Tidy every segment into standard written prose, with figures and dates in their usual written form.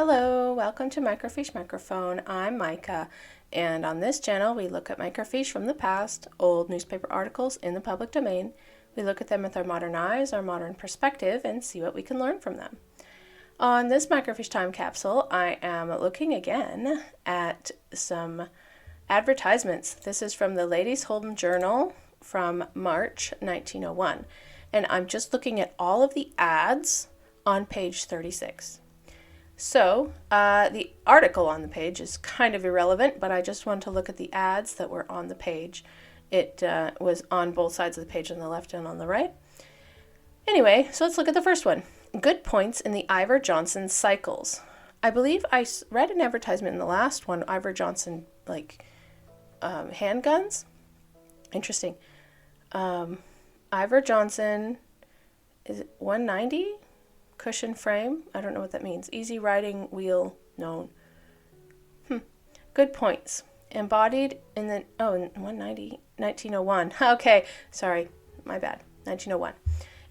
Hello, welcome to Microfiche Microphone. I'm Micah, and on this channel we look at microfiche from the past, old newspaper articles in the public domain. We look at them with our modern eyes, our modern perspective, and see what we can learn from them. On this microfiche time capsule, I am looking again at some advertisements. This is from the Ladies' Home Journal from March 1901, and I'm just looking at all of the ads on page 36. So, the article on the page is kind of irrelevant, but I just want to look at the ads that were on the page. It was on both sides of the page, on the left and on the right. Anyway, so let's look at the first one. Good points in the Ivor Johnson cycles. I believe I read an advertisement in the last one, Ivor Johnson, handguns. Interesting. Ivor Johnson, is it 190? Cushion frame, I don't know what that means. Easy riding wheel known. Good points. Embodied in the, 190, 1901. Okay, sorry, my bad, 1901.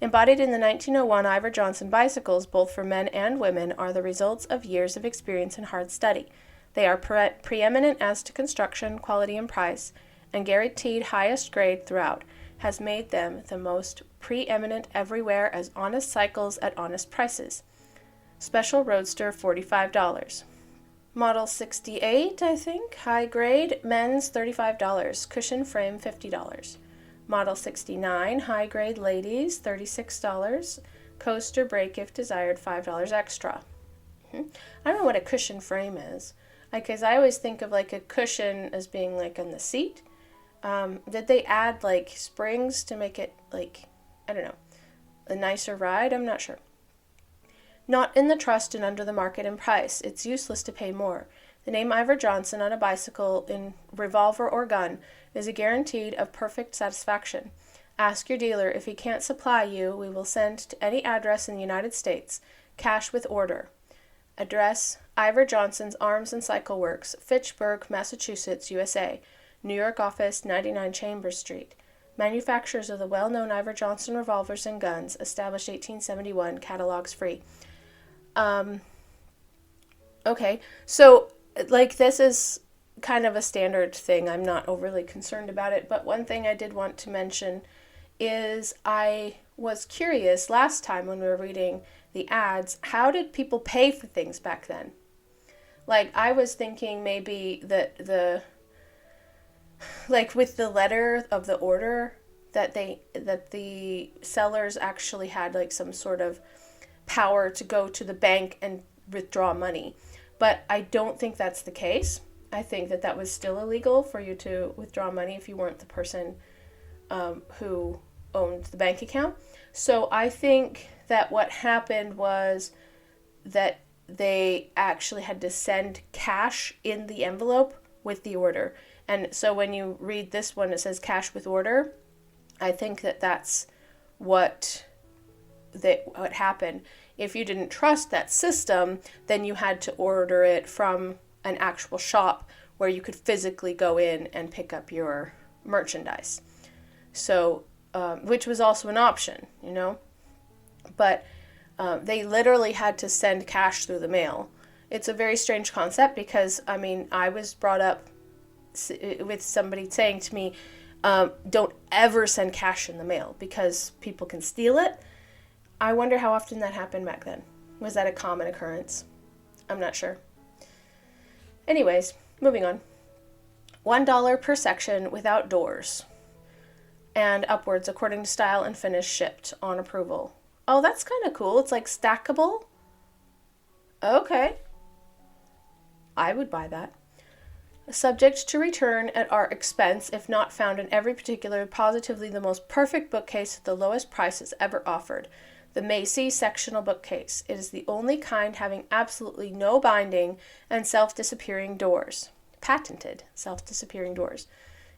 Embodied in the 1901 Ivor Johnson bicycles, both for men and women, are the results of years of experience and hard study. They are preeminent as to construction, quality, and price, and guaranteed highest grade throughout, has made them the most preeminent everywhere as honest cycles at honest prices. Special Roadster, $45. Model 68, I think, high grade, men's $35. Cushion frame, $50. Model 69, high grade, ladies, $36. Coaster brake if desired, $5 extra. I don't know what a cushion frame is, because I always think of like a cushion as being like on the seat. Did they add like springs to make it like, I don't know, a nicer ride? I'm not sure. Not in the trust and under the market in price. It's useless to pay more. The name Ivor Johnson on a bicycle, in revolver or gun, is a guaranteed of perfect satisfaction. Ask your dealer. If he can't supply you, we will send to any address in the United States. Cash with order. Address, Ivor Johnson's Arms and Cycle Works, Fitchburg, Massachusetts, USA. New York office, 99 Chambers Street. Manufacturers of the well-known Ivor Johnson revolvers and guns, established 1871, catalogs free. Okay, so like this is kind of a standard thing. I'm not overly concerned about it, but one thing I did want to mention is I was curious last time when we were reading the ads, how did people pay for things back then? Like I was thinking maybe that like with the letter of the order that the sellers actually had like some sort of power to go to the bank and withdraw money. But I don't think that's the case. I think that was still illegal for you to withdraw money if you weren't the person who owned the bank account. So I think that what happened was that they actually had to send cash in the envelope with the order. And so when you read this one, it says cash with order. I think that that's what happened. If you didn't trust that system, then you had to order it from an actual shop where you could physically go in and pick up your merchandise. So, which was also an option, you know. But they literally had to send cash through the mail. It's a very strange concept because, I mean, I was brought up with somebody saying to me, don't ever send cash in the mail because people can steal it. I wonder how often that happened back then. Was that a common occurrence? I'm not sure. Anyways, moving on. $1 per section without doors and upwards according to style and finish, shipped on approval. Oh, that's kind of cool. It's like stackable. Okay. I would buy that. Subject to return at our expense if not found in every particular, positively the most perfect bookcase at the lowest prices ever offered. The Macy sectional bookcase. It is the only kind having absolutely no binding and self-disappearing doors. Patented self-disappearing doors.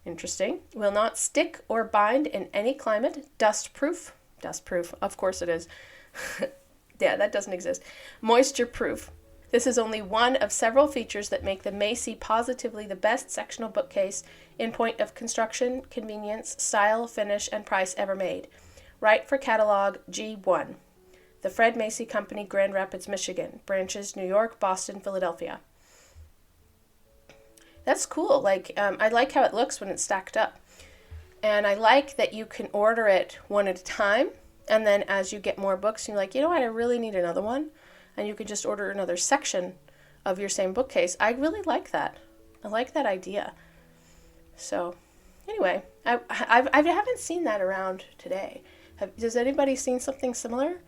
Interesting. Will not stick or bind in any climate. Dust-proof. Dust-proof. Of course it is. Yeah, that doesn't exist. Moisture-proof. This is only one of several features that make the Macy positively the best sectional bookcase in point of construction, convenience, style, finish, and price ever made. Right for catalog G1. The Fred Macy Company, Grand Rapids, Michigan. Branches, New York, Boston, Philadelphia. That's cool. I like how it looks when it's stacked up. And I like that you can order it one at a time. And then as you get more books, you're like, you know what, I really need another one. And you can just order another section of your same bookcase. I really like that. I like that idea. So anyway, I haven't seen that around today. Does anybody seen something similar?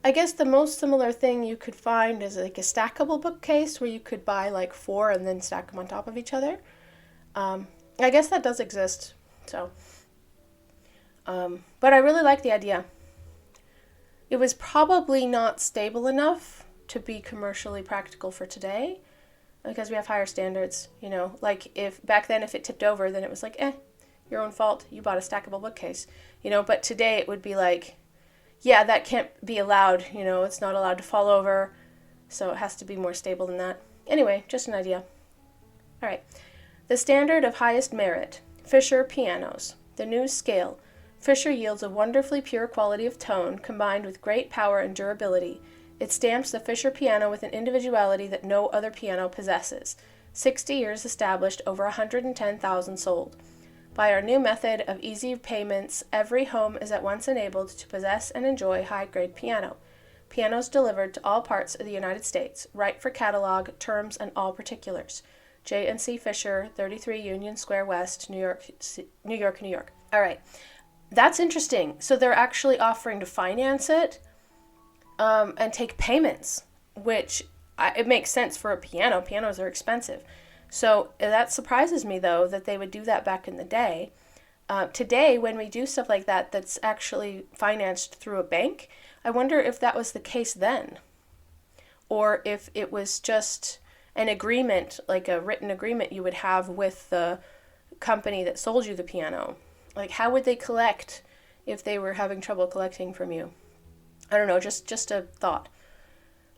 I guess the most similar thing you could find is like a stackable bookcase where you could buy like 4 and then stack them on top of each other. I guess that does exist. So, but I really like the idea. It was probably not stable enough to be commercially practical for today because we have higher standards, you know, like if back then if it tipped over, then it was like, your own fault, you bought a stackable bookcase, you know, but today it would be like, yeah, that can't be allowed, you know, it's not allowed to fall over, so it has to be more stable than that. Anyway, just an idea. All right. The standard of highest merit, Fisher pianos. The new scale. Fisher yields a wonderfully pure quality of tone combined with great power and durability. It stamps the Fisher piano with an individuality that no other piano possesses. 60 years established, over 110,000 sold. By our new method of easy payments, every home is at once enabled to possess and enjoy high-grade piano. Pianos delivered to all parts of the United States, right for catalog, terms, and all particulars. J&C Fisher, 33 Union Square West, New York, New York. All right. That's interesting. So they're actually offering to finance it and take payments, which it makes sense for a piano. Pianos are expensive. So that surprises me, though, that they would do that back in the day. Today, when we do stuff like that that's actually financed through a bank, I wonder if that was the case then. Or if it was just an agreement, like a written agreement you would have with the company that sold you the piano. Like, how would they collect if they were having trouble collecting from you? I don't know, just a thought.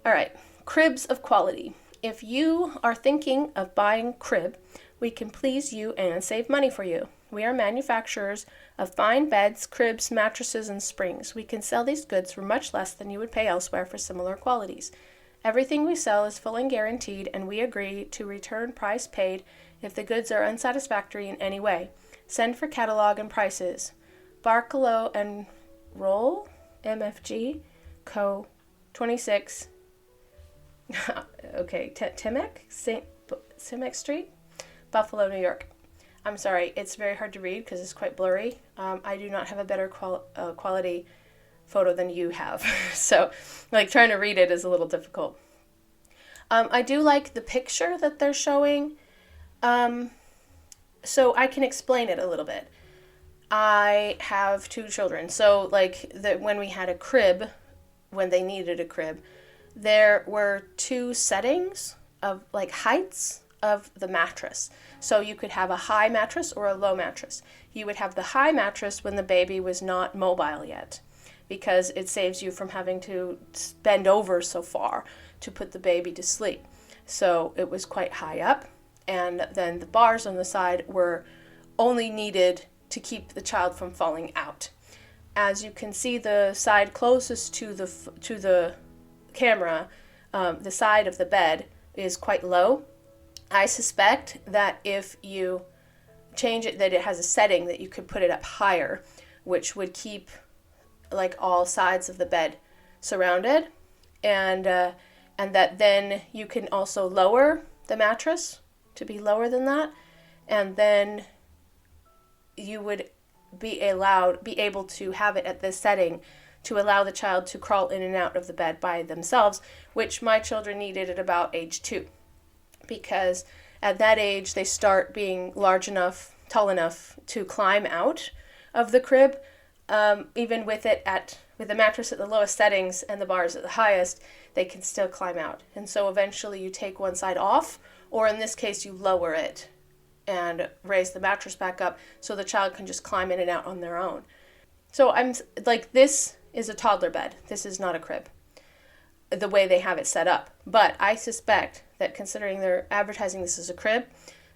All right, cribs of quality. If you are thinking of buying crib, we can please you and save money for you. We are manufacturers of fine beds, cribs, mattresses, and springs. We can sell these goods for much less than you would pay elsewhere for similar qualities. Everything we sell is full and guaranteed, and we agree to return price paid if the goods are unsatisfactory in any way. Send for catalog and prices. Barcalow and Roll, MFG, Co. 26. Okay, Timex Street, Buffalo, New York. I'm sorry, it's very hard to read because it's quite blurry. I do not have a better quality photo than you have. So, trying to read it is a little difficult. I do like the picture that they're showing. So I can explain it a little bit. I have 2 children. So, when we had a crib, when they needed a crib, there were 2 settings of heights of the mattress. So you could have a high mattress or a low mattress. You would have the high mattress when the baby was not mobile yet, because it saves you from having to bend over so far to put the baby to sleep. So it was quite high up, and then the bars on the side were only needed to keep the child from falling out. As you can see, the side closest to the camera, the side of the bed is quite low. I suspect that if you change it, that it has a setting that you could put it up higher, which would keep all sides of the bed surrounded, and that then you can also lower the mattress to be lower than that, and then you would be able to have it at this setting to allow the child to crawl in and out of the bed by themselves, which my children needed at about age 2, because at that age they start being large enough, tall enough to climb out of the crib. Even with the mattress at the lowest settings and the bars at the highest, they can still climb out. And so eventually you take one side off, or in this case you lower it and raise the mattress back up so the child can just climb in and out on their own. So I'm this is a toddler bed. This is not a crib, the way they have it set up. But I suspect that, considering they're advertising this as a crib,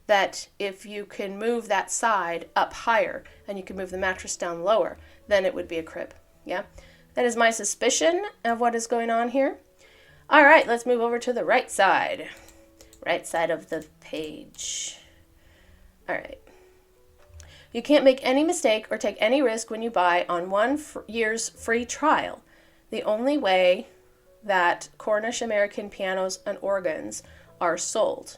that if you can move that side up higher and you can move the mattress down lower, then it would be a crib. Yeah. That is my suspicion of what is going on here. All right, let's move over to the right side. Right side of the page. All right. You can't make any mistake or take any risk when you buy on 1 year's free trial. The only way that Cornish American pianos and organs are sold.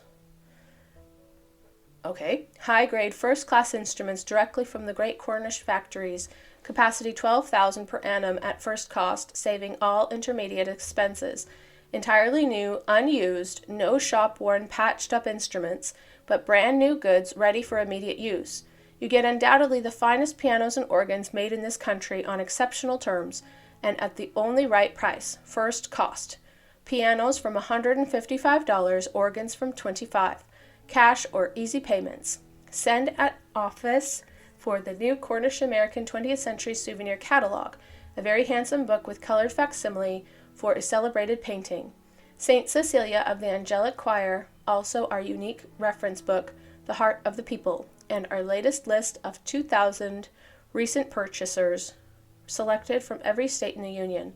Okay. High-grade first-class instruments directly from the great Cornish factories. Capacity 12,000 per annum at first cost, saving all intermediate expenses. Entirely new, unused, no shop-worn, patched-up instruments, but brand new goods ready for immediate use. You get undoubtedly the finest pianos and organs made in this country on exceptional terms and at the only right price, first cost. Pianos from $155, organs from $25. Cash or easy payments. Send at office for the new Cornish American 20th Century Souvenir Catalog, a very handsome book with colored facsimile for a celebrated painting. St. Cecilia of the Angelic Choir, also our unique reference book, The Heart of the People, and our latest list of 2,000 recent purchasers selected from every state in the Union.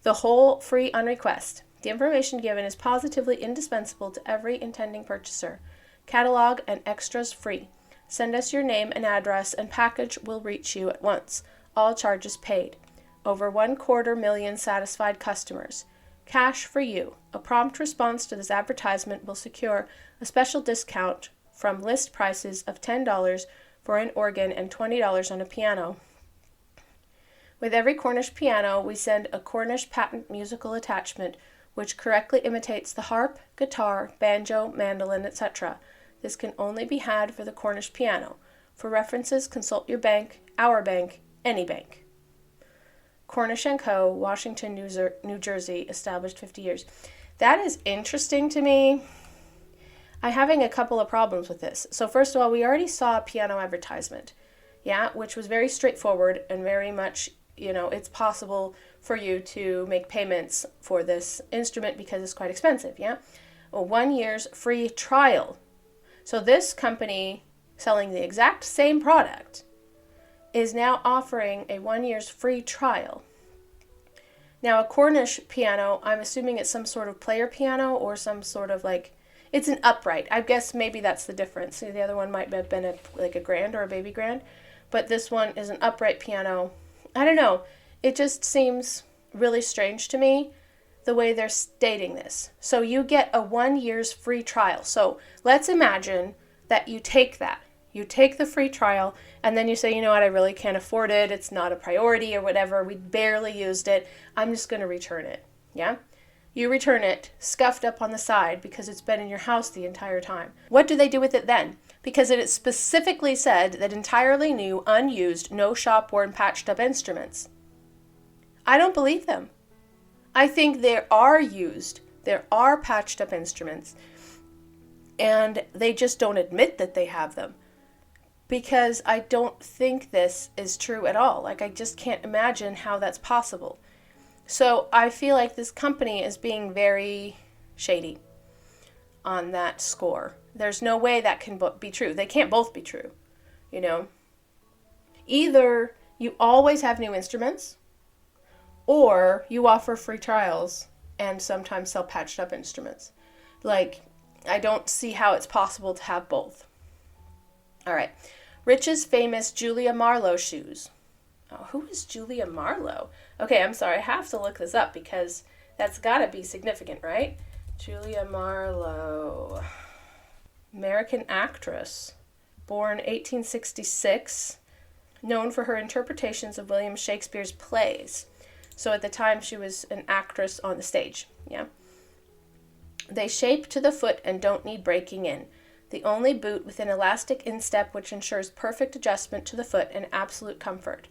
The whole free on request. The information given is positively indispensable to every intending purchaser. Catalog and extras free. Send us your name and address and package will reach you at once. All charges paid. Over 250,000 satisfied customers. Cash for you. A prompt response to this advertisement will secure a special discount from list prices of $10 for an organ and $20 on a piano. With every Cornish piano, we send a Cornish patent musical attachment which correctly imitates the harp, guitar, banjo, mandolin, etc. This can only be had for the Cornish piano. For references, consult your bank, our bank, any bank. Cornish & Co., Washington, New Jersey, established 50 years. That is interesting to me. I'm having a couple of problems with this. So first of all, we already saw a piano advertisement, which was very straightforward and very much, it's possible for you to make payments for this instrument because it's quite expensive, A 1 year's free trial. So this company selling the exact same product is now offering a 1 year's free trial. Now a Cornish piano, I'm assuming it's some sort of player piano or some sort of it's an upright. I guess maybe that's the difference. The other one might have been a grand or a baby grand, but this one is an upright piano. I don't know. It just seems really strange to me the way they're stating this. So you get a 1 year's free trial. So let's imagine that you take that. You take the free trial and then you say, you know what, I really can't afford it. It's not a priority or whatever. We barely used it. I'm just going to return it. You return it, scuffed up on the side because it's been in your house the entire time. What do they do with it then? Because it specifically said that entirely new, unused, no shop-worn, patched-up instruments. I don't believe them. I think there are used, there are patched-up instruments, and they just don't admit that they have them. Because I don't think this is true at all. I just can't imagine how that's possible. So I feel like this company is being very shady on that score. There's no way that can be true. They can't both be true, Either you always have new instruments, or you offer free trials and sometimes sell patched up instruments. I don't see how it's possible to have both. All right. Rich's famous Julia Marlowe shoes. Oh, who is Julia Marlowe? Okay, I'm sorry. I have to look this up because that's got to be significant, right? Julia Marlowe. American actress. Born 1866. Known for her interpretations of William Shakespeare's plays. So at the time, she was an actress on the stage. They shape to the foot and don't need breaking in. The only boot with an elastic instep which ensures perfect adjustment to the foot and absolute comfort.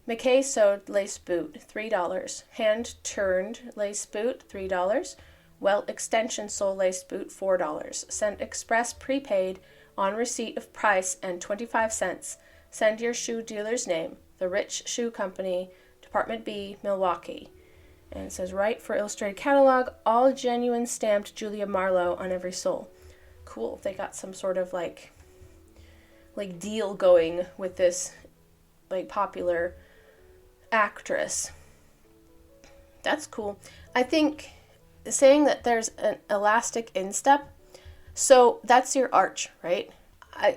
McKay sewed lace boot, $3. Hand-turned lace boot, $3. Welt extension sole lace boot, $4. Sent express prepaid on receipt of price and 25 cents. Send your shoe dealer's name. The Rich Shoe Company, Department B, Milwaukee. And it says, right for illustrated catalog, all genuine stamped Julia Marlowe on every sole. Cool. They got some sort of deal going with this popular actress. That's cool. I think saying that there's an elastic instep, so that's your arch, right?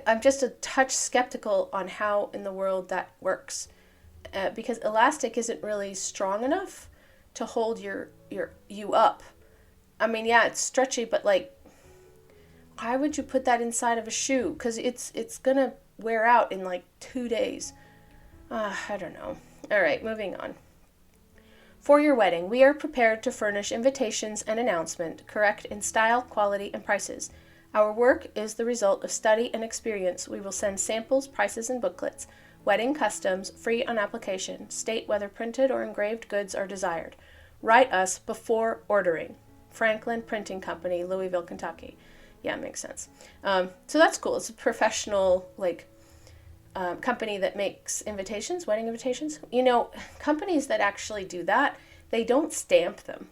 I'm just a touch skeptical on how in the world that works, because elastic isn't really strong enough to hold you up. I mean, yeah, it's stretchy, but like, why would you put that inside of a shoe? Because it's gonna wear out in like 2 days. I don't know. All right, moving on. For your wedding, we are prepared to furnish invitations and announcement, correct in style, quality, and prices. Our work is the result of study and experience. We will send samples, prices, and booklets. Wedding customs, free on application. State whether printed or engraved goods are desired. Write us before ordering. Franklin Printing Company, Louisville, Kentucky. Yeah, it makes sense. So that's cool. It's a professional, company that makes invitations, wedding invitations. You know, companies that actually do that, they don't stamp them.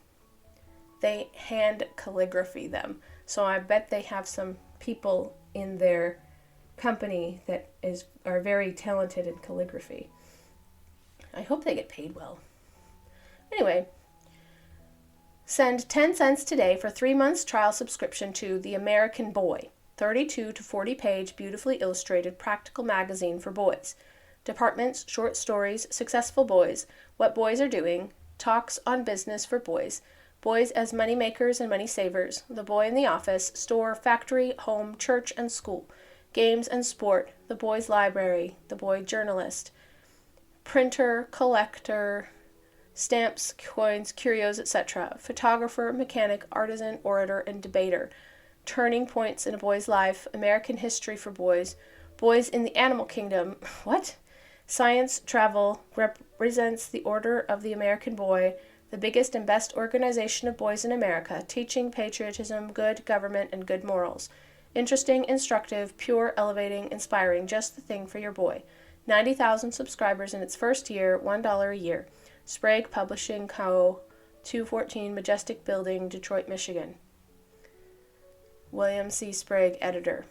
They hand calligraphy them. So I bet they have some people in their company that are very talented in calligraphy. I hope they get paid well. Anyway, send 10 cents today for 3 months trial subscription to The American Boy, 32 to 40 page, beautifully illustrated practical magazine for boys. Departments, short stories, successful boys, what boys are doing, talks on business for boys, boys as money makers and money savers, the boy in the office, store, factory, home, church, and school, games and sport, the boy's library, the boy journalist, printer, collector, stamps, coins, curios, etc., photographer, mechanic, artisan, orator, and debater, turning points in a boy's life, American history for boys, boys in the animal kingdom, what? Science, travel, represents the Order of the American Boy, the biggest and best organization of boys in America, teaching patriotism, good government, and good morals. Interesting, instructive, pure, elevating, inspiring, just the thing for your boy. 90,000 subscribers in its first year, $1 a year. Sprague Publishing Co., 214 Majestic Building, Detroit, Michigan. William C. Sprague, editor.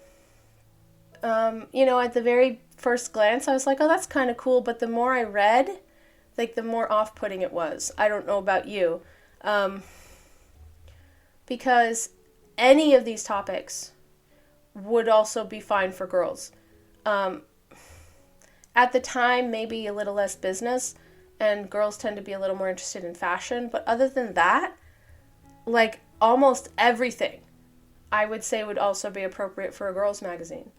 At the very first glance, I was like, oh, that's kind of cool. But the more I read, the more off-putting it was. I don't know about you. Because any of these topics would also be fine for girls. At the time, maybe a little less business, and girls tend to be a little more interested in fashion. But other than that, almost everything, I would say would also be appropriate for a girls' magazine.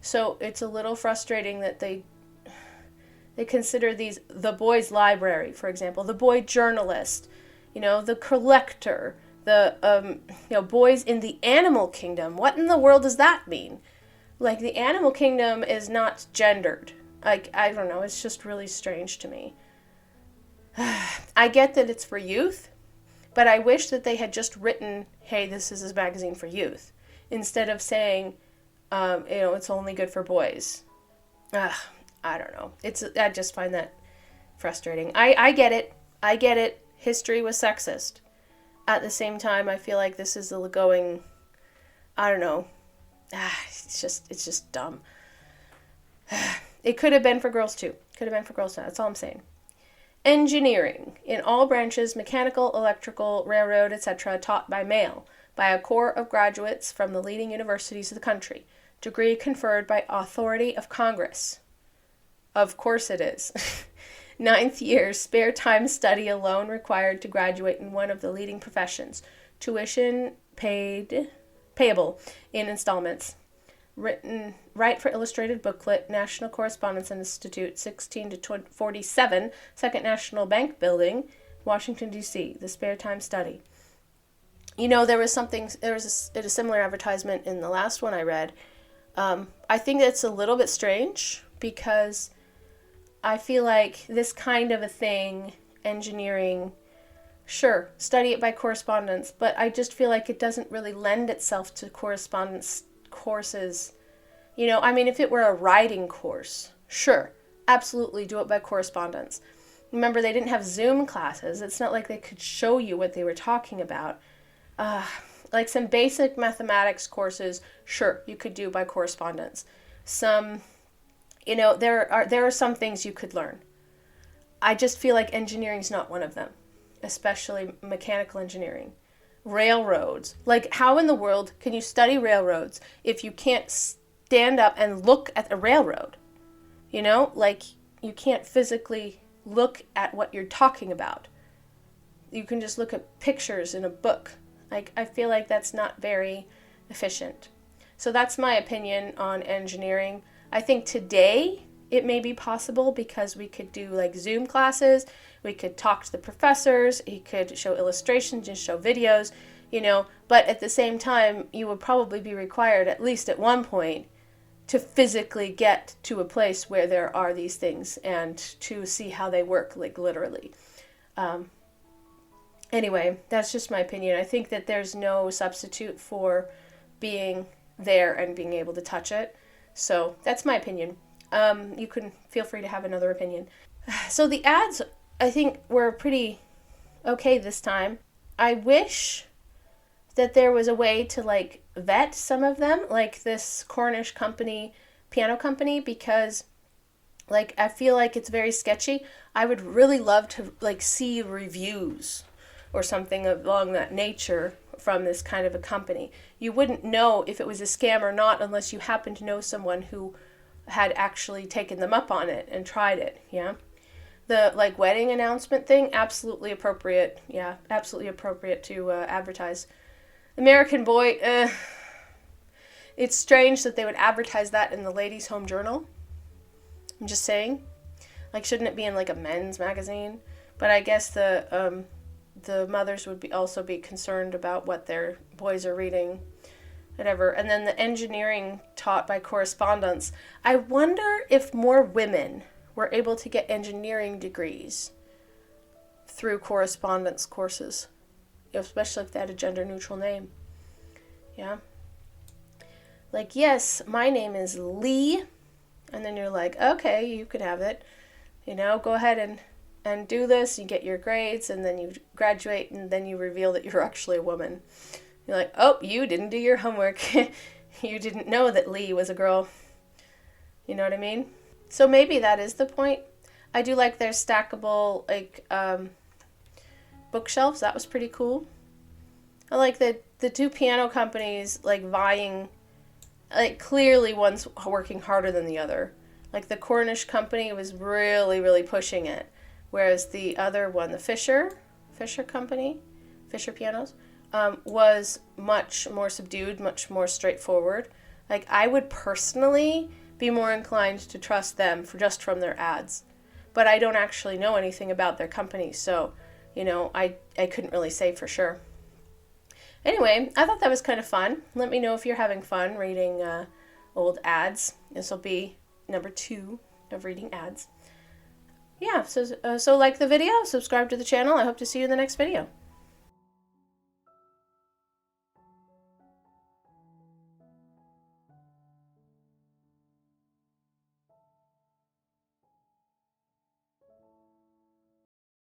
So it's a little frustrating that they consider these the boys' library, for example, the boy journalist, the collector, the boys in the animal kingdom. What in the world does that mean? The animal kingdom is not gendered. I don't know. It's just really strange to me. I get that it's for youth, but I wish that they had just written, hey, this is a magazine for youth, instead of saying, it's only good for boys. I don't know. I just find that frustrating. I get it. I get it. History was sexist. At the same time, I feel like this is going, I don't know. It's just dumb. It could have been for girls too. That's all I'm saying. Engineering, in all branches, mechanical, electrical, railroad, etc., taught by male, by a corps of graduates from the leading universities of the country. Degree conferred by authority of Congress. Of course it is. 9th year, spare time study alone required to graduate in one of the leading professions. Tuition payable in installments. Right for illustrated booklet, National Correspondence Institute, 16 to 47, Second National Bank Building, Washington, D.C., the spare time study. There was a similar advertisement in the last one I read. I think that's a little bit strange because I feel like this kind of a thing, engineering, sure, study it by correspondence, but I just feel like it doesn't really lend itself to correspondence courses. If it were a writing course, sure, absolutely do it by correspondence. Remember, they didn't have Zoom classes. It's not like they could show you what they were talking about. Some basic mathematics courses, sure, you could do by correspondence. Some, there are some things you could learn. I just feel like engineering's not one of them, especially mechanical engineering. Railroads. Like, how in the world can you study railroads if you can't stand up and look at a railroad? You know, like, you can't physically look at what you're talking about. You can just look at pictures in a book. Like, I feel like that's not very efficient. So that's my opinion on engineering. I think today it may be possible because we could do like Zoom classes, we could talk to the professors, he could show illustrations, just show videos, you know, but at the same time, you would probably be required, at least at one point, to physically get to a place where there are these things and to see how they work, like literally. Anyway, that's just my opinion. I think that there's no substitute for being there and being able to touch it. So that's my opinion. You can feel free to have another opinion. So the ads, I think, were pretty okay this time. I wish that there was a way to like vet some of them, like this Cornish company, piano company, because like I feel like it's very sketchy. I would really love to like see reviews or something along that nature from this kind of a company. You wouldn't know if it was a scam or not unless you happen to know someone who had actually taken them up on it and tried it, yeah? The like wedding announcement thing, absolutely appropriate. Yeah, absolutely appropriate to advertise. American Boy, it's strange that they would advertise that in the Ladies' Home Journal. I'm just saying. Like, shouldn't it be in like a men's magazine? But I guess the mothers would also be concerned about what their boys are reading, whatever. And then the engineering taught by correspondence. I wonder if more women were able to get engineering degrees through correspondence courses, especially if they had a gender-neutral name. Yeah. Like, yes, my name is Lee. And then you're like, okay, you can have it. You know, go ahead and do this. You get your grades, and then you graduate, and then you reveal that you're actually a woman. You're like, oh, you didn't do your homework. You didn't know that Lee was a girl. You know what I mean? So maybe that is the point. I do like their stackable, like, bookshelves. That was pretty cool. I like the two piano companies, like, vying. Like, clearly one's working harder than the other. Like, the Cornish company was really, really pushing it. Whereas the other one, the Fisher company, Fisher Pianos, was much more subdued, much more straightforward. Like, I would personally be more inclined to trust them from their ads. But I don't actually know anything about their company, so, you know, I couldn't really say for sure. Anyway, I thought that was kind of fun. Let me know if you're having fun reading old ads. This will be number 2 of reading ads. Yeah, so like the video, subscribe to the channel. I hope to see you in the next video.